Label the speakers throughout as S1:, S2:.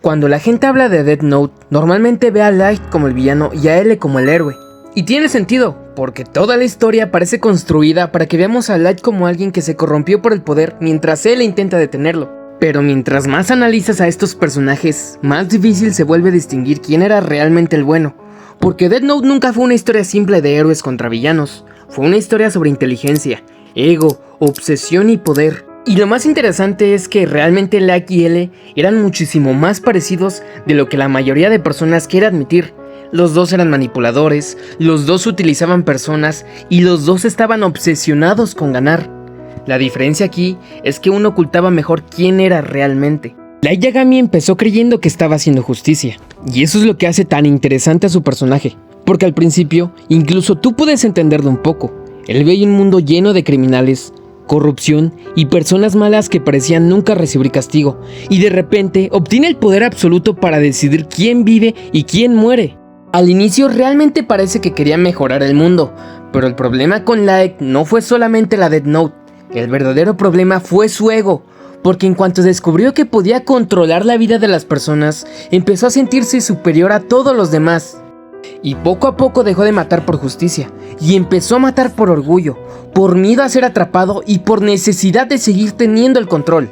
S1: Cuando la gente habla de Death Note, normalmente ve a Light como el villano y a L como el héroe. Y tiene sentido, porque toda la historia parece construida para que veamos a Light como alguien que se corrompió por el poder mientras L intenta detenerlo. Pero mientras más analizas a estos personajes, más difícil se vuelve distinguir quién era realmente el bueno. Porque Death Note nunca fue una historia simple de héroes contra villanos, fue una historia sobre inteligencia, ego, obsesión y poder. Y lo más interesante es que realmente Light y L eran muchísimo más parecidos de lo que la mayoría de personas quiere admitir. Los dos eran manipuladores, los dos utilizaban personas y los dos estaban obsesionados con ganar. La diferencia aquí es que uno ocultaba mejor quién era realmente. Light Yagami empezó creyendo que estaba haciendo justicia, y eso es lo que hace tan interesante a su personaje, porque al principio incluso tú puedes entenderlo un poco. Él veía un mundo lleno de criminales, corrupción y personas malas que parecían nunca recibir castigo, y de repente obtiene el poder absoluto para decidir quién vive y quién muere. Al inicio realmente parece que quería mejorar el mundo, pero el problema con Light no fue solamente la Death Note, el verdadero problema fue su ego, porque en cuanto descubrió que podía controlar la vida de las personas, empezó a sentirse superior a todos los demás. Y poco a poco dejó de matar por justicia, y empezó a matar por orgullo, por miedo a ser atrapado y por necesidad de seguir teniendo el control.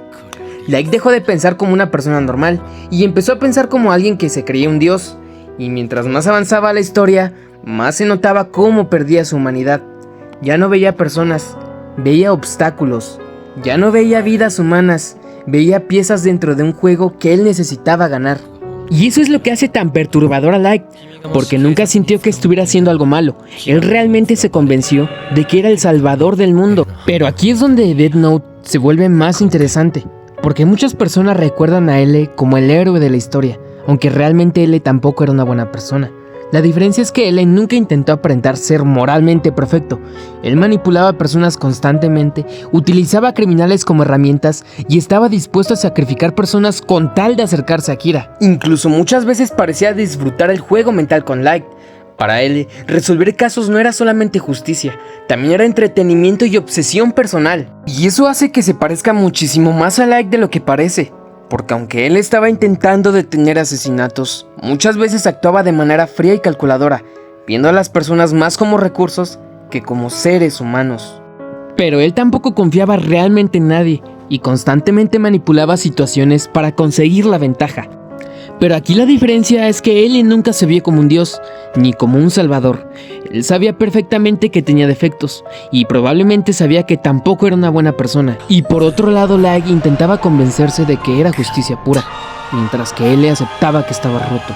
S1: Light dejó de pensar como una persona normal, y empezó a pensar como alguien que se creía un dios. Y mientras más avanzaba la historia, más se notaba cómo perdía su humanidad. Ya no veía personas, veía obstáculos. Ya no veía vidas humanas, veía piezas dentro de un juego que él necesitaba ganar. Y eso es lo que hace tan perturbador a Light, porque nunca sintió que estuviera haciendo algo malo. Él realmente se convenció de que era el salvador del mundo. Pero aquí es donde Death Note se vuelve más interesante, porque muchas personas recuerdan a L como el héroe de la historia, aunque realmente L tampoco era una buena persona. La diferencia es que L nunca intentó aparentar ser moralmente perfecto. Él manipulaba a personas constantemente, utilizaba a criminales como herramientas y estaba dispuesto a sacrificar personas con tal de acercarse a Kira. Incluso muchas veces parecía disfrutar el juego mental con Light. Para L, resolver casos no era solamente justicia, también era entretenimiento y obsesión personal. Y eso hace que se parezca muchísimo más a Light de lo que parece. Porque aunque él estaba intentando detener asesinatos, muchas veces actuaba de manera fría y calculadora, viendo a las personas más como recursos que como seres humanos. Pero él tampoco confiaba realmente en nadie y constantemente manipulaba situaciones para conseguir la ventaja. Pero aquí la diferencia es que él nunca se vio como un dios, ni como un salvador. Él sabía perfectamente que tenía defectos, y probablemente sabía que tampoco era una buena persona. Y por otro lado, Light intentaba convencerse de que era justicia pura, mientras que él aceptaba que estaba roto.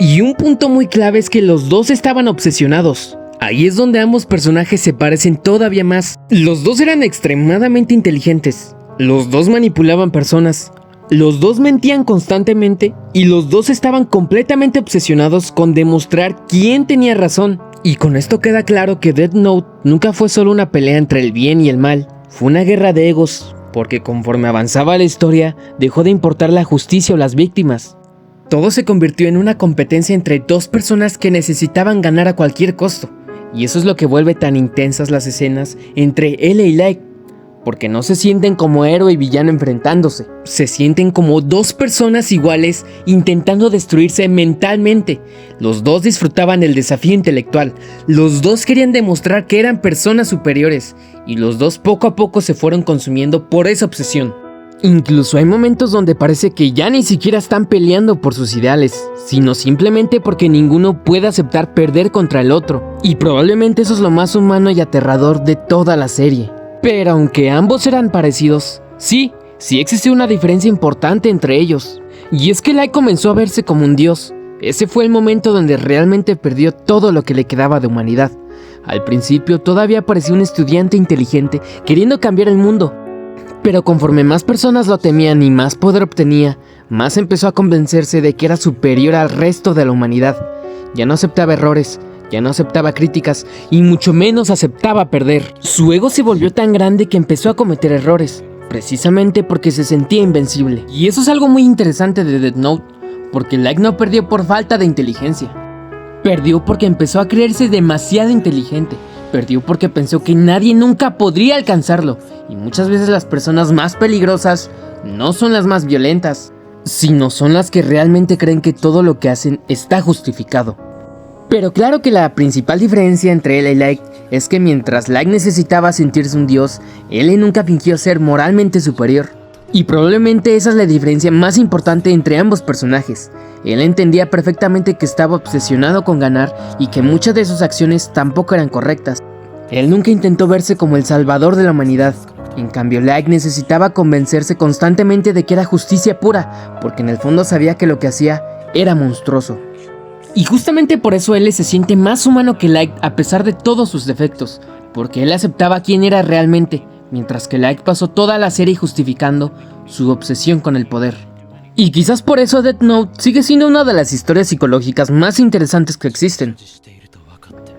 S1: Y un punto muy clave es que los dos estaban obsesionados. Ahí es donde ambos personajes se parecen todavía más. Los dos eran extremadamente inteligentes, los dos manipulaban personas, los dos mentían constantemente y los dos estaban completamente obsesionados con demostrar quién tenía razón. Y con esto queda claro que Death Note nunca fue solo una pelea entre el bien y el mal, fue una guerra de egos, porque conforme avanzaba la historia, dejó de importar la justicia o las víctimas. Todo se convirtió en una competencia entre dos personas que necesitaban ganar a cualquier costo, y eso es lo que vuelve tan intensas las escenas entre L y Light. Porque no se sienten como héroe y villano enfrentándose, se sienten como dos personas iguales intentando destruirse mentalmente. Los dos disfrutaban el desafío intelectual, los dos querían demostrar que eran personas superiores, y los dos poco a poco se fueron consumiendo por esa obsesión. Incluso hay momentos donde parece que ya ni siquiera están peleando por sus ideales, sino simplemente porque ninguno puede aceptar perder contra el otro, y probablemente eso es lo más humano y aterrador de toda la serie. Pero aunque ambos eran parecidos, sí existió una diferencia importante entre ellos. Y es que Light comenzó a verse como un dios. Ese fue el momento donde realmente perdió todo lo que le quedaba de humanidad. Al principio todavía parecía un estudiante inteligente queriendo cambiar el mundo. Pero conforme más personas lo temían y más poder obtenía, más empezó a convencerse de que era superior al resto de la humanidad. Ya no aceptaba errores, ya no aceptaba críticas y mucho menos aceptaba perder. Su ego se volvió tan grande que empezó a cometer errores, precisamente porque se sentía invencible. Y eso es algo muy interesante de Death Note, porque Light no perdió por falta de inteligencia. Perdió porque empezó a creerse demasiado inteligente. Perdió porque pensó que nadie nunca podría alcanzarlo. Y muchas veces las personas más peligrosas no son las más violentas, sino son las que realmente creen que todo lo que hacen está justificado. Pero claro que la principal diferencia entre L y Light es que mientras Light necesitaba sentirse un dios, L nunca fingió ser moralmente superior. Y probablemente esa es la diferencia más importante entre ambos personajes. Él entendía perfectamente que estaba obsesionado con ganar y que muchas de sus acciones tampoco eran correctas. Él nunca intentó verse como el salvador de la humanidad. En cambio, Light necesitaba convencerse constantemente de que era justicia pura, porque en el fondo sabía que lo que hacía era monstruoso. Y justamente por eso L se siente más humano que Light a pesar de todos sus defectos, porque él aceptaba quién era realmente, mientras que Light pasó toda la serie justificando su obsesión con el poder. Y quizás por eso Death Note sigue siendo una de las historias psicológicas más interesantes que existen.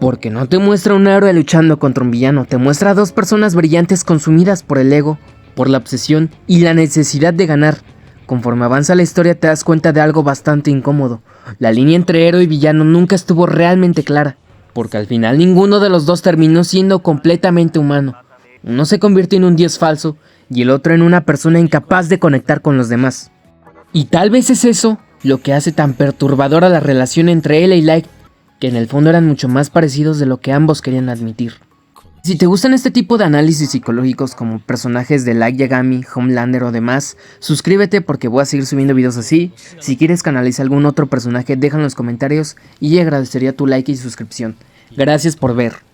S1: Porque no te muestra un héroe luchando contra un villano, te muestra a dos personas brillantes consumidas por el ego, por la obsesión y la necesidad de ganar. Conforme avanza la historia te das cuenta de algo bastante incómodo. La línea entre héroe y villano nunca estuvo realmente clara, porque al final ninguno de los dos terminó siendo completamente humano. Uno se convirtió en un dios falso y el otro en una persona incapaz de conectar con los demás. Y tal vez es eso lo que hace tan perturbadora la relación entre L y Light, que en el fondo eran mucho más parecidos de lo que ambos querían admitir. Si te gustan este tipo de análisis psicológicos como personajes de Light Yagami, Homelander o demás, suscríbete porque voy a seguir subiendo videos así. Si quieres que analice algún otro personaje, déjalo en los comentarios y agradecería tu like y suscripción. Gracias por ver.